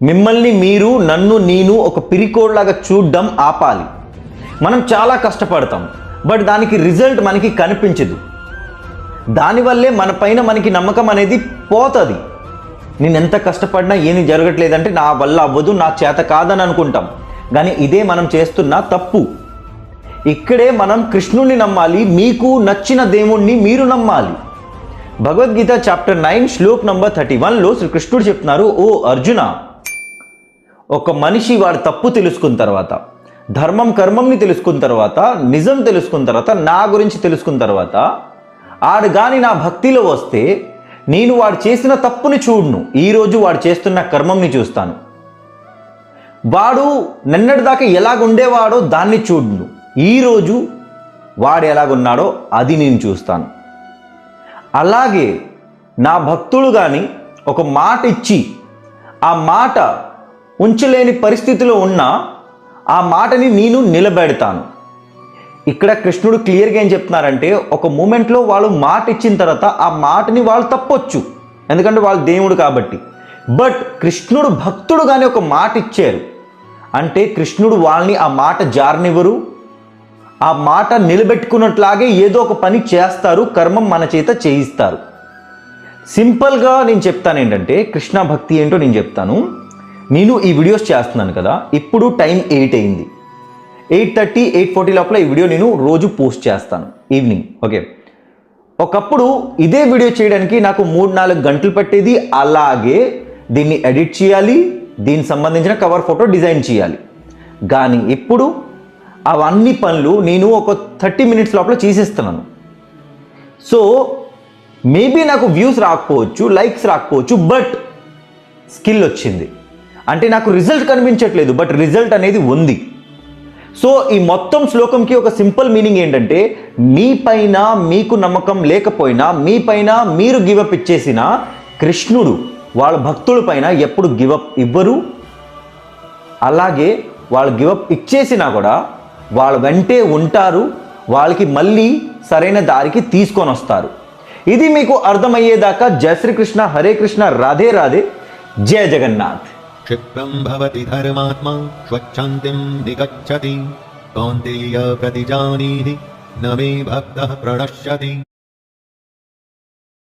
మిమ్మల్ని మీరు నన్ను నేను ఒక పిరికోడ్లాగా చూడడం ఆపాలి. మనం చాలా కష్టపడతాం, బట్ దానికి రిజల్ట్ మనకి కనిపించదు. దానివల్లే మన పైన మనకి నమ్మకం అనేది పోతుంది. నేను ఎంత కష్టపడినా ఏమీ జరగట్లేదంటే నా వల్ల అవ్వదు, నా చేత కాదని అనుకుంటాం. కానీ ఇదే మనం చేస్తున్న తప్పు. ఇక్కడే మనం కృష్ణుడిని నమ్మాలి, మీకు నచ్చిన దేవుణ్ణి మీరు నమ్మాలి. భగవద్గీత చాప్టర్ 9 శ్లోక్ నంబర్ 31లో శ్రీకృష్ణుడు చెప్తున్నారు, ఓ అర్జున, ఒక మనిషి వాడు తప్పు తెలుసుకున్న తర్వాత, ధర్మం కర్మంని తెలుసుకున్న తర్వాత, నిజం తెలుసుకున్న తర్వాత, నా గురించి తెలుసుకున్న తర్వాత ఆడు కానీ నా భక్తిలో వస్తే నేను వాడు చేసిన తప్పుని చూడను, ఈరోజు వాడు చేస్తున్న కర్మంని చూస్తాను. వాడు నిన్నటిదాకా ఎలాగుండేవాడో దాన్ని చూడను, ఈరోజు వాడు ఎలాగున్నాడో అది నేను చూస్తాను. అలాగే నా భక్తుడు కానీ ఒక మాట ఇచ్చి ఆ మాట ఉంచలేని పరిస్థితిలో ఉన్నా ఆ మాటని నేను నిలబెడతాను. ఇక్కడ కృష్ణుడు క్లియర్గా ఏం చెప్తున్నారంటే, ఒక మూమెంట్లో వాళ్ళు మాట ఇచ్చిన తర్వాత ఆ మాటని వాళ్ళు తప్పొచ్చు, ఎందుకంటే వాళ్ళు దేవుడు కాబట్టి. బట్ కృష్ణుడు భక్తుడు కానీ ఒక మాట ఇచ్చారు అంటే కృష్ణుడు వాళ్ళని ఆ మాట జారనివ్వరు, ఆ మాట నిలబెట్టుకున్నట్లాగే ఏదో ఒక పని చేస్తారు, కర్మం మన చేత చేయిస్తారు. సింపుల్గా నేను చెప్తాను ఏంటంటే, కృష్ణ భక్తి ఏంటో నేను చెప్తాను. నేను ఈ వీడియోస్ చేస్తున్నాను కదా, ఇప్పుడు టైం 8 అయింది. 8:30, 8:40 లోపల ఈ వీడియో నేను రోజు పోస్ట్ చేస్తాను ఈవినింగ్. ఓకే, ఒకప్పుడు ఇదే వీడియో చేయడానికి నాకు 3-4 గంటలు పట్టేది. అలాగే దీన్ని ఎడిట్ చేయాలి, దీనికి సంబంధించిన కవర్ ఫోటో డిజైన్ చేయాలి. కానీ ఇప్పుడు అవన్నీ పనులు నేను ఒక 30 మినిట్స్ లోపల చేసేస్తున్నాను. సో మేబీ నాకు వ్యూస్ రాకపోవచ్చు, లైక్స్ రాకపోవచ్చు, బట్ స్కిల్ వచ్చింది. అంటే నాకు రిజల్ట్ కనిపించట్లేదు, బట్ రిజల్ట్ అనేది ఉంది. సో ఈ మొత్తం శ్లోకంకి ఒక సింపుల్ మీనింగ్ ఏంటంటే, మీ పైన మీకు నమ్మకం లేకపోయినా, మీ పైన మీరు గివప్ ఇచ్చేసిన కృష్ణుడు వాళ్ళ భక్తుల పైన ఎప్పుడు గివప్ ఇవ్వరు. అలాగే వాళ్ళు గివప్ ఇచ్చేసినా కూడా వాళ్ళ వెంటే ఉంటారు, వాళ్ళకి మళ్ళీ సరైన దారికి తీసుకొని వస్తారు. ఇది మీకు అర్థమయ్యేదాకా జయ శ్రీకృష్ణ, హరే కృష్ణ, రాధే రాధే, జయ జగన్నాథ్. क्षिप्रं भवति धर्मात्मा स्वच्छन्तिं निगच्छति कौन्तेय प्रतिजानीहि न मे भक्तः प्रणश्यति।